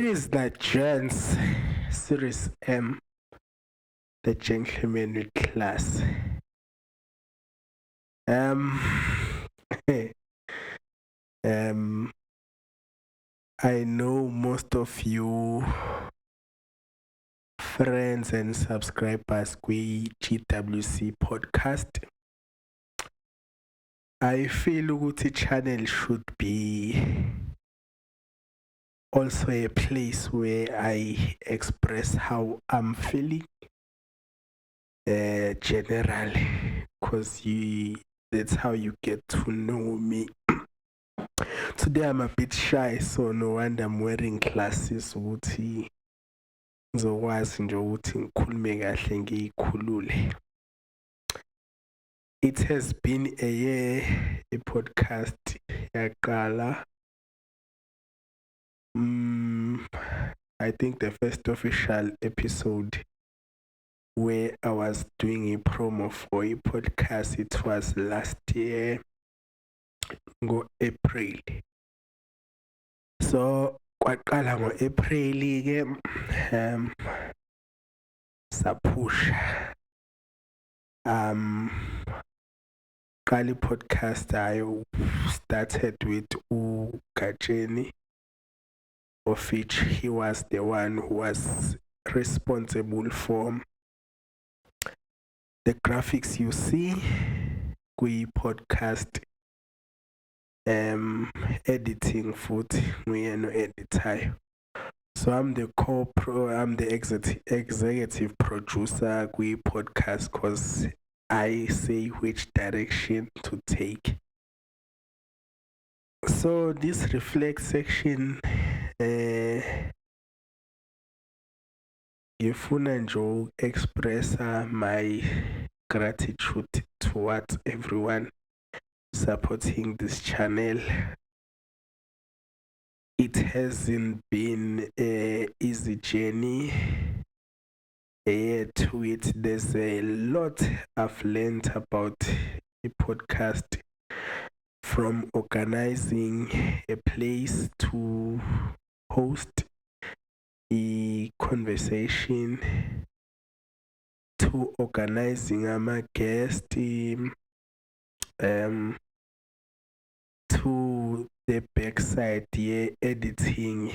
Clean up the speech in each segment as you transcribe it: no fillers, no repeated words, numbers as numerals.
is the Gents Series M, the Gentleman with Class. Um, um, I know most of you friends and subscribers to GWC podcast. I feel the channel should be also a place where I express how I'm feeling generally, because that's how you get to know me. Today I'm a bit shy, so no wonder I'm wearing glasses ukuthi ngizokwazi nje ukuthi ngikhulume kahle ngiyikhulule. It has been a year i-podcast yaqala. I think the first official episode where I was doing a promo for a podcast, it was last year, April. So kwaqala ngo-April ke saphusha qala i-podcast I started with Gatsheni, of which he was the one who was responsible for the graphics you see kwi-podcast, editing futhi nguyena editayo. So I'm the executive producer kwi-podcast because I say which direction to take. So this reflect section ngifuna nje express my gratitude towards everyone supporting this channel. It hasn't been an easy journey. To it, there's a lot I've learned about a podcast, from organizing a place to host a conversation to organizing a guest, to the backside, editing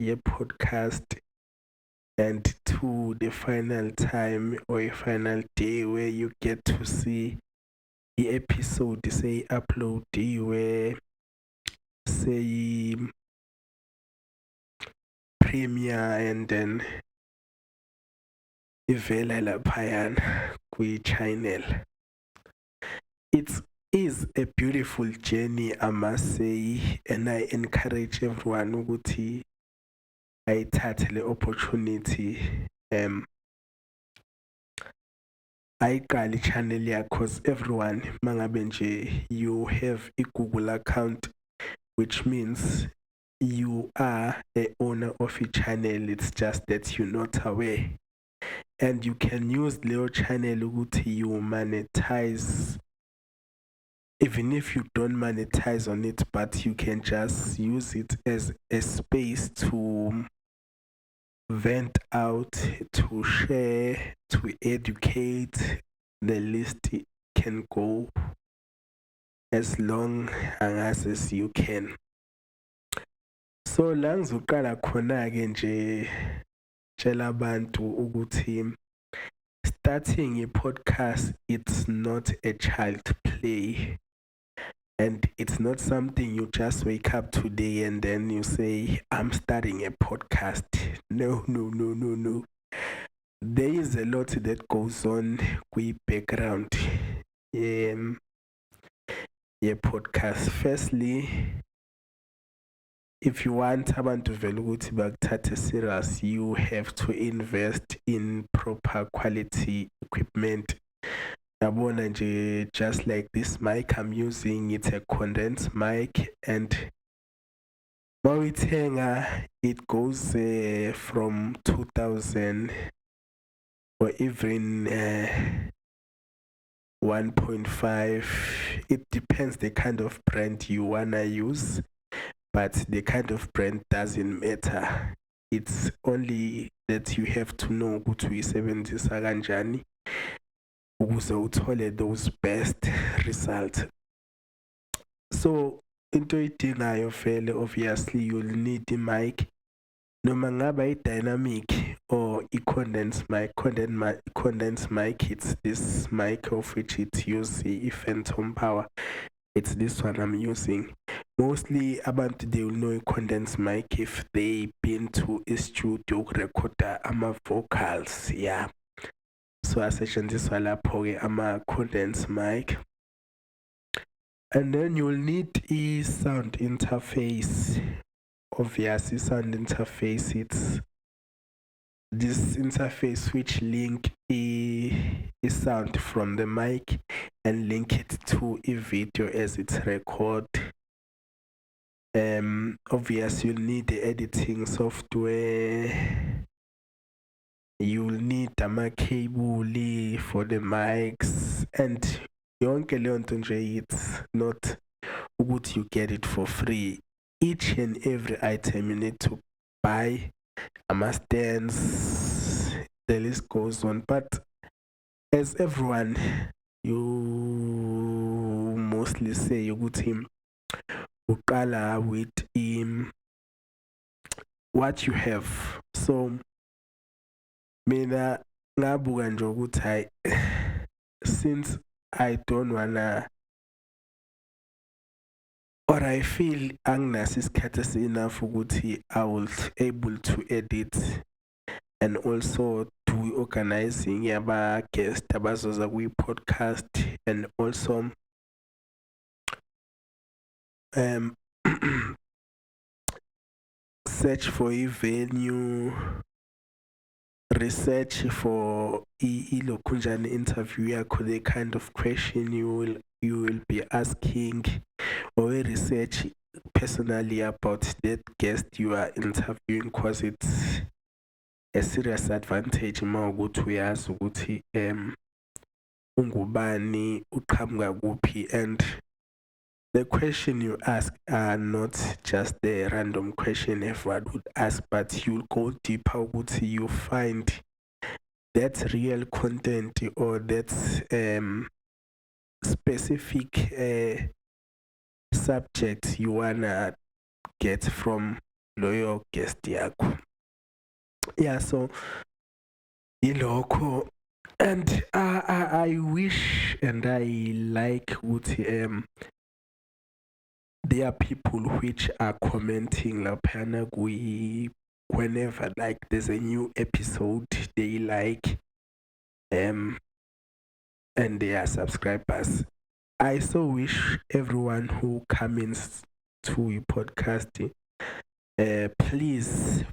your podcast, and to the final time or a final day where you get to see the episode, say upload, where say premiere and then ivela laphayana kwi-channel. It is a beautiful journey, I must say, and I encourage everyone ukuthi ayithathe le opportunity ayiqale channel yakho, because everyone mangabe nje you have a Google account, which means you are a owner of a channel. It's just that you're not aware, and you can use Leo channel ukuthi you monetize, even if you don't monetize on it, but you can just use it as a space to vent out, to share, to educate. The list can go as long as you can. So la ngizoqala khona-ke nje tshela abantu ukuthi starting a podcast, it's not a child play, and it's not something you just wake up today and then you say, I'm starting a podcast. No. There is a lot that goes on with background. Podcast. Firstly, if you want abantu vele ukuthi bakuthathe serious, you have to invest in proper quality equipment. Yabona nje, just like this mic I'm using, it's a condensed mic, and mawithenga it goes from 2000 or even 1.5. It depends the kind of brand you wanna use, but the kind of brand doesn't matter. it's only that you have to know ukuthi uyisebenzisa kanjani ukuze uthole those best results. So into oyidingayo vele obviously you'll need i-mic noma ngaba i-dynamic or i-condense mic. It's this mic of which it uses i-phantom power. It's this one I'm using. Mostly abantu they will know a condense mic if they been to a studio ukurekhoda ama-vocals, yeah. So asetshenziswa lapho-ke ama-condense mic. And then you'll need a sound interface. Obviously, sound interface, it's this interface which link a sound from the mic and link it to a video as it's record. Obviously you'll need the editing software, you'll need ama-cable for the mics, and yonke leyo nto nje, it's not ukuthi you get it for free. Each and every item you need to buy, stands, the list goes on. But as everyone, you mostly say ukuthi uqala with what you have. So mina ngabuka nje ukuthi since I don't wanna, or I feel anginaso isikhathi enough ukuthi I will able to edit and also do organizing yaba guest abazoza kwi-podcast, and also search for a venue, research for ilokunjani interview yakho, the kind of question you will be asking, or research personally about that guest you are interviewing, because it's a serious advantage uma ukuthi uyazi ukuthi ungubani, uqhamuka kuphi, and the question you ask are not just the random question everyone would ask, but you'll go deeper ukuthi you find that real content or that specific subject you wanna get from loyal guest yakho. Yeah, so ilokho. And I wish and I like ukuthi there are people which are commenting laphana whenever like there's a new episode they like and they are subscribers. I so wish everyone who comes to your podcast, please,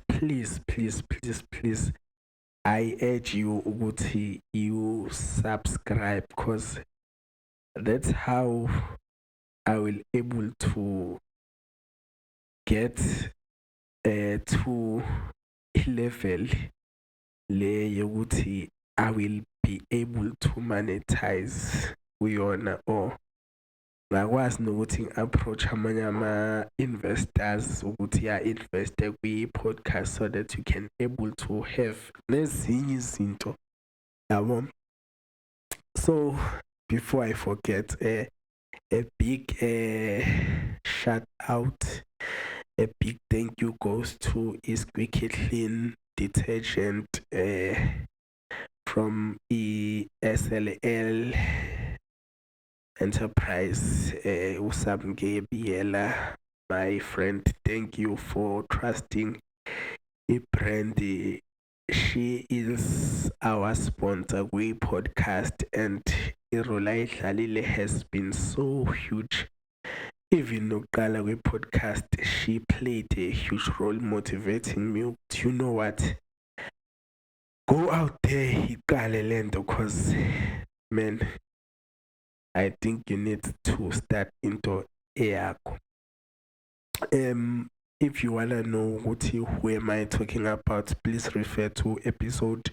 I urge you ukuthi you subscribe, because that's how I will able to get to a level le yokuthi I will be able to monetize kuyona, or ngakwazi nokuthi approach amanye ama-investors ukuthi ya-investe kwi-podcast, so that you can able to have nezinye izinto yabo. So before I forget, a big shout out, a big thank you goes to Squeaky Clean detergent from ESLL Enterprise. Usamge Biela, my friend, thank you for trusting a brand. She is our sponsor, we podcast, and Irolai Lalile has been so huge. Even Nokala we podcast, she played a huge role motivating me. You know what? Go out there, Hikalelendo, because man, I think you need to start into AI. If you wanna know who am I talking about, please refer to episode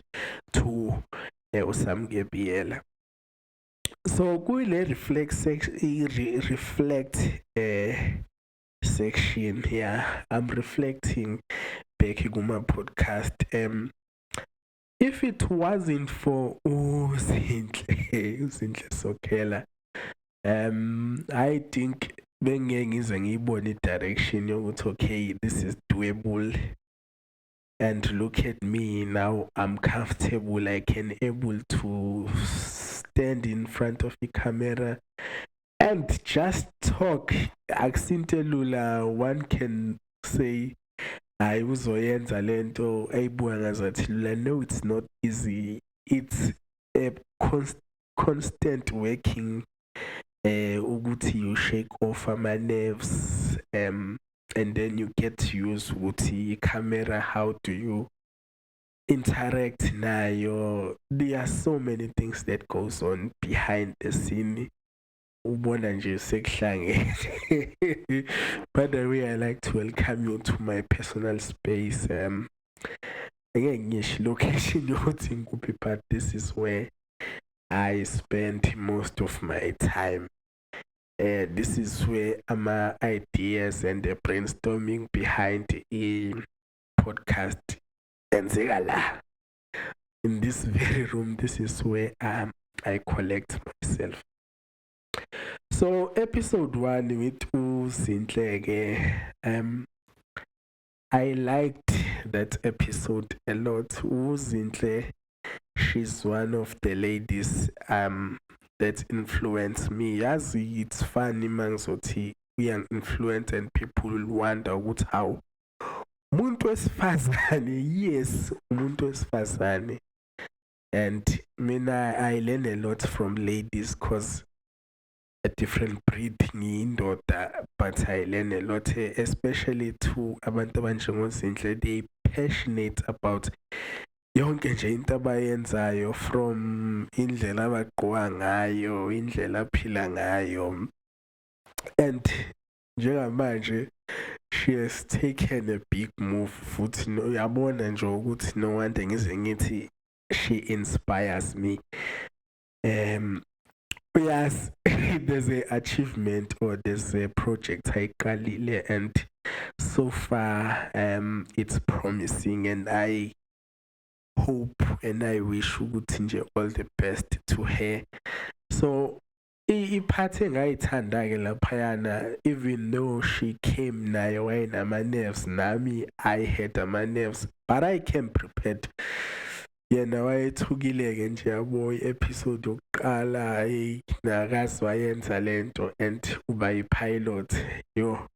2 Osamge Biela. So kule reflect section here, I'm reflecting back kuma-podcast. If it wasn't for uzinhle Sokhela, I think bengeke ngize ngiyibone i-direction yokuthi okay, this is doable. And look at me now, I'm comfortable. I can able to stand in front of the camera and just talk. Akusintelula, one can say hayi uzoyenza lento ayibuka ngazathi lula. No, it's not easy. It's a constant working ukuthi you shake off my nerves and then you get to use ukuthi camera, how do you interact nayo. There are so many things that goes on behind the scene. Ubona nje sekuhlangene. By the way, I like to welcome you to my personal space. Ngeke ngisho location yokuthi ngikuphi, but this is where I spend most of my time. This is where my ideas and the brainstorming behind a podcast enzeka la. In this very room, this is where I collect myself. So episode 1 with Uzinhle, I liked that episode a lot. Uzinhle, she's one of the ladies that influenced me. As it's funny manzothi we are influenced and people will wonder what how umuntu wesifazane, yes, umuntu wesifazane. And I learn a lot from ladies because a different breed ngiyindoda, but I learn a lot, especially to abantu abanjengozinhle. They passionate about yonke nje into abayenzayo, from indlela abagqoka ngayo, indlela aphila ngayo. And njengamanje she has taken a big move futhi uyabona nje ukuthi no wonder ngize ngithi she inspires me. Yes, there's an achievement or there's a project ayiqalile, and so far it's promising, and I hope and I wish ukuthi nje all the best to her. So iphathi engayithanda-ke laphayana, even though she came nayo wayenama-nerves, nami I had ama-nerves, but I came prepared. Yena wayethukile-ke nje yabo, i-episode yokuqala nakazi wayenza lento and uba yi-pilot yo.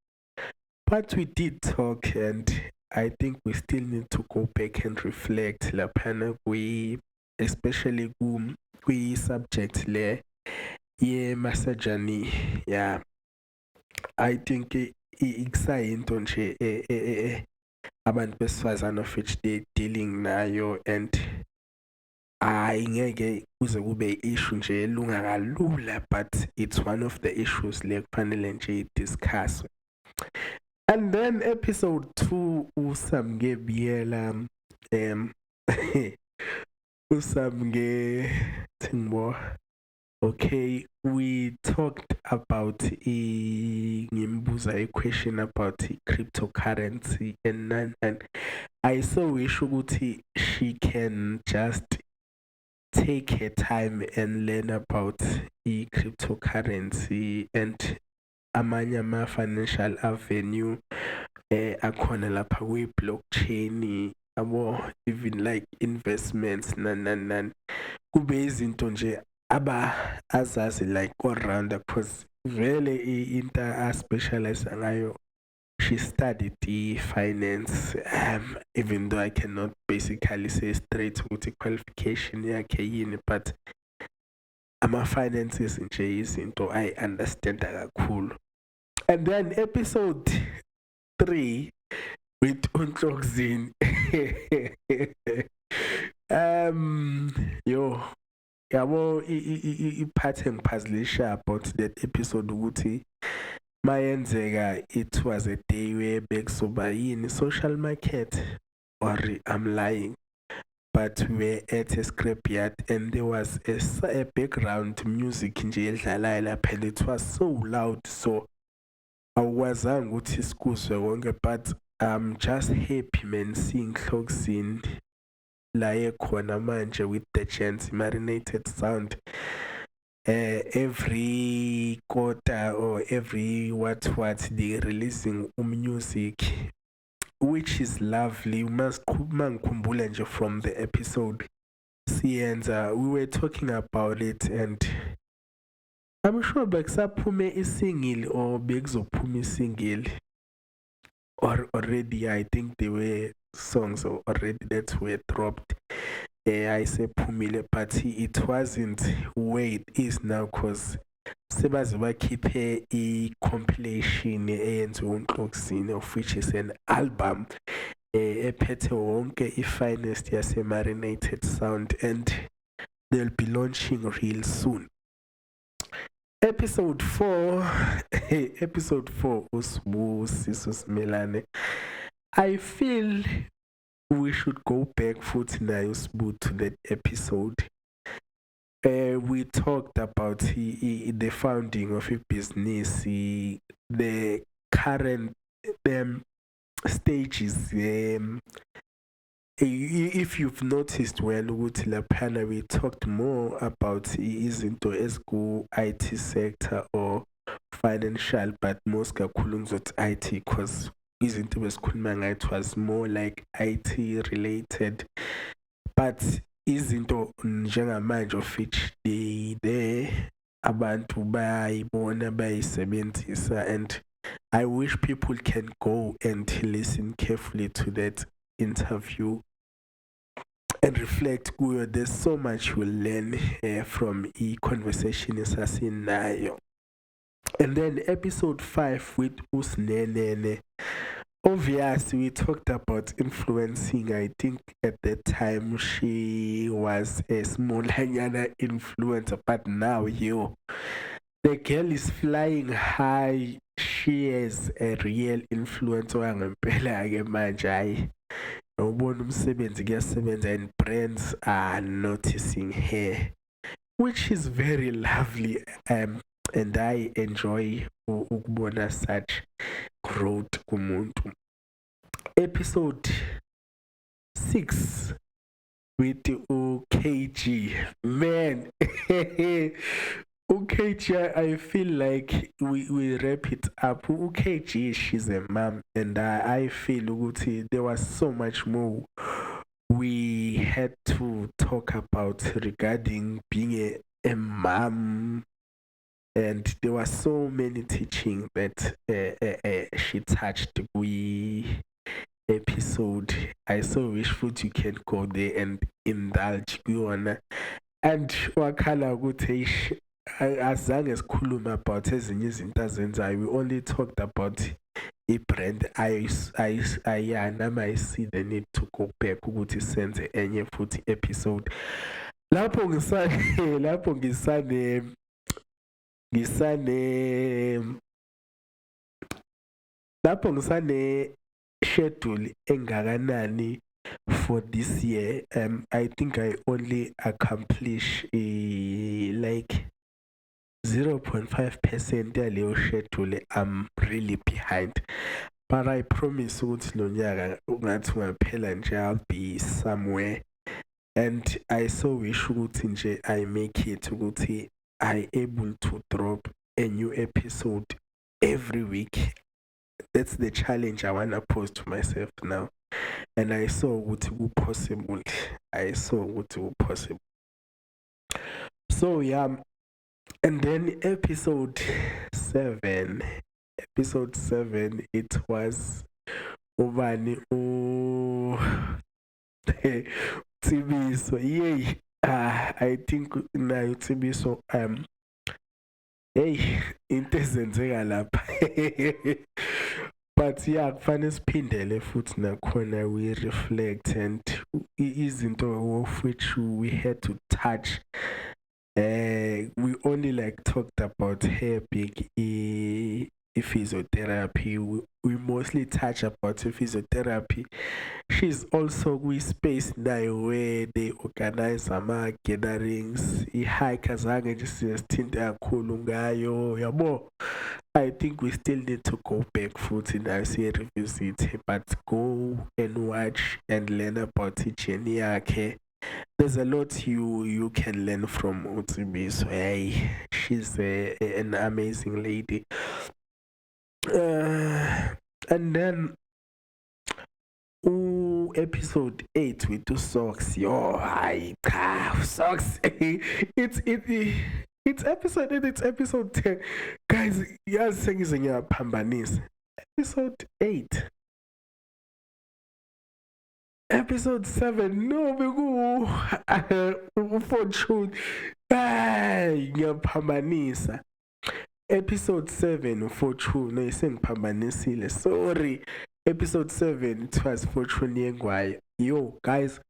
But we did talk, and I think we still need to go back and reflect laphana especially kwi-subject le ye-masajani. Yeah, I think ikusayinto nje abantu besifazane of which they dealing nayo, and ngeke kuze kube issue nje elunga kalula, but it's one of the issues le kufanele nje discuss. And then episode 2 usamge biyela usamge thingbo. Okay, we talked about ngimbuza a question about cryptocurrency, and I so wish ukuthi she can just take her time and learn about cryptocurrency and amanye ama-financial avenue akhona lapha kwi-blockchain, even like investments nan kube izinto nje azazi like all rounder, because vele into a-specialize ngayo. She studied the finance, even though I cannot basically say straight ukuthi qualification yakhe yini, but ama-finances nje izinto I understand kakhulu. And then episode 3 with Unhlokzini. Yo, yabo iphathe ngiphazilisha about that episode ukuthi mayenzeka it was a day where bekuzoba yini social market, or I'm lying, but we were at a scrapyard and there was a background music nje edlalayo lapha, and it was so loud, so awukwazanga ukuthi sikuzwe konke, but I'm just happy man seeing Cloxin la ekhona manje with the chance marinated sound. Every quarter or every what they releasing music, which is lovely. Mangikhumbula nje from the episode siyenza, we were talking about it, and I'm sure bekusaphume isingle or bekuzophuma isingle, or already I think there were songs already that were dropped. I say phumile, but it wasn't where it is now because sebaze bakhiphe i-compilation eyenziwe uNhlokusini, of which is an album ephethe wonke i-finest yase-marinated sound, and they'll be launching real soon. Episode 4 episode 4 uSibusiso Simelane. I feel we should go back futhi nayo Sibu to that episode. We talked about the founding of a business, the current stages. If you've noticed well ukuthi laphana we talked more about izinto eziku-IT sector or financial, but most kakhulu ngizothi IT because izinto besikhuluma ngayo it was more like IT related, but izinto njengamanje of which there abantu bayayibona bayisebenzisa, and I wish people can go and listen carefully to that interview and reflect kuyo. There's so much we'll learn from conversation esasinayo. And then episode 5 with Usnenene. Obviously, we talked about influencing. I think at that time she was a small influencer, but now the girl is flying high. She is a real influencer wangempela ke manje. Hayi, nobona umsebenzi kuyasebenza, and brands are noticing her, which is very lovely. And I enjoy ukubona such growth kumuntu. Episode 6 with KG. Man, KG, I feel like we wrap it up. KG, she's a mom, and I feel there was so much more we had to talk about regarding being a mom. And there were so many teaching that she touched we episode. I so wish you can go there and indulge kuona. And wakhala ukuthi azange sikhuluma about ezinye izinto azenzayo. We only talked about i-brand. I see the need to go back ukuthi senze enye futhi episode. Lapho ngisane schedule engakanani for this year. I think I only accomplish like 0.5% yaleyo schedule. I'm really behind, but I promise ukuthi lo nyaka ungathi ungaphela nje I'll be somewhere, and I so wish ukuthi nje I make it ukuthi I able to drop a new episode every week. That's the challenge I want to pose to myself now. And I saw what was possible. So yeah. And then episode 7, it was Ubani Tibiso. Yay. I think now Tibiso hey, into ezenzeka lapha. But yeah, kufanele siphindele futhi nakhona we reflect, and izinto of which we had to touch. We only like talked about her big physiotherapy. We mostly touch about physiotherapy. She's also with space now where they organize ama gatherings. I-hike azange nje siyasithinta kakhulu ngayo, yabo. I think we still need to go back futhi and say revisit, but go and watch and learn about journey yakhe. There's a lot you can learn from Utsibi. So hey, she's an amazing lady. And then episode 8 with two socks. Yo, I socks. It's episode 8, it's episode 10. Guys, yes, saying is in your pambanis. Episode 8. Episode 7. No, we go fortune. Ay, ngiyaphambanisa. Episode 7 fortune isengiphambanisile. Sorry. Episode 7 it was fortune yengwayo. Yo, guys,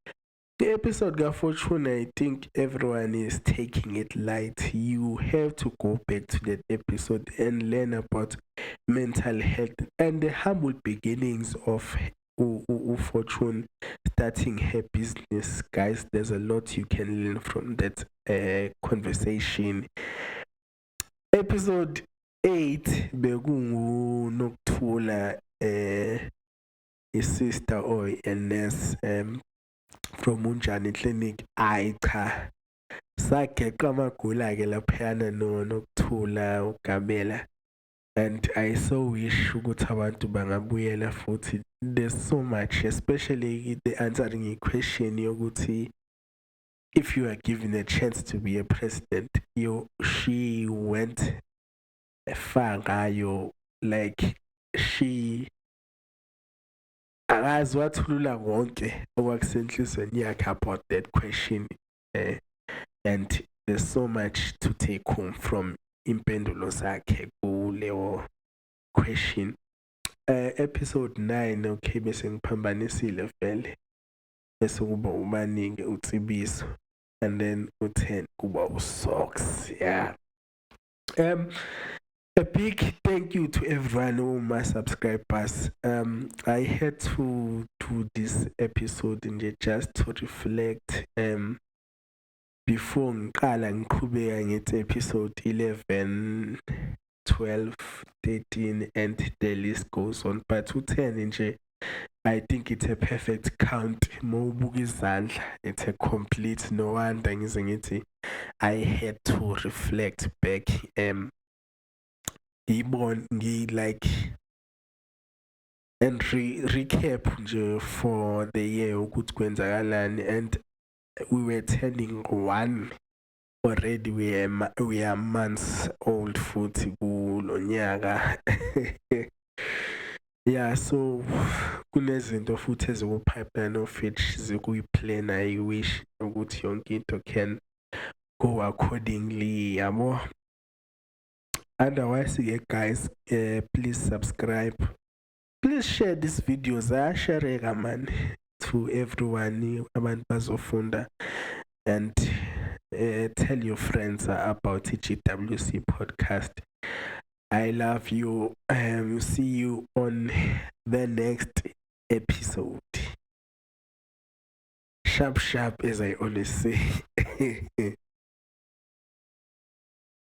the episode of Fortune, I think everyone is taking it light. You have to go back to that episode and learn about mental health and the humble beginnings of Fortune starting her business. Guys, there's a lot you can learn from that conversation. Episode 8, bekungu Noctula, a sister or a nurse from Unjani Clinic. Ayi cha, sageqa amagula-ke laphayana nokuthula ugamela, and I so wish ukuthi abantu bangabuyela futhi. There's so much, especially the answering a question yokuthi if you are given a chance to be a president, she went far ngayo, like she akazi wathulula konke okwakusenhlizweni yakhe about that question, and there's so much to take home from impendulo zakhe kuleyo question. Episode 9, okay, bese ngiphambanisile vele, bese kuba umaningi utsibiso, and then u10 kuba usocks. Yeah. A big thank you to everyone who my subscribers. I had to do this episode and just to reflect before ngiqala ngiqhubeka ngethi episode 11, 12, 13 and the list goes on, but u10 nje I think it's a perfect count. Mawubuka izandla, it's a complete, no wonder ngize ngithi I had to reflect back like and recap nje for the year ukuthi kwenzakalani, and we were turning 1 already. We are months old futhi kulo nyaka. Yeah, so kunezinto futhi ezikupipeline of which zikuyiplan. I wish ukuthi yonke into can go accordingly, yabo. Otherwise, guys, please subscribe. Please share these videos. Share man to everyone. Abantu bazofunda, and tell your friends about GWC podcast. I love you. See you on the next episode. Sharp, sharp, as I always say.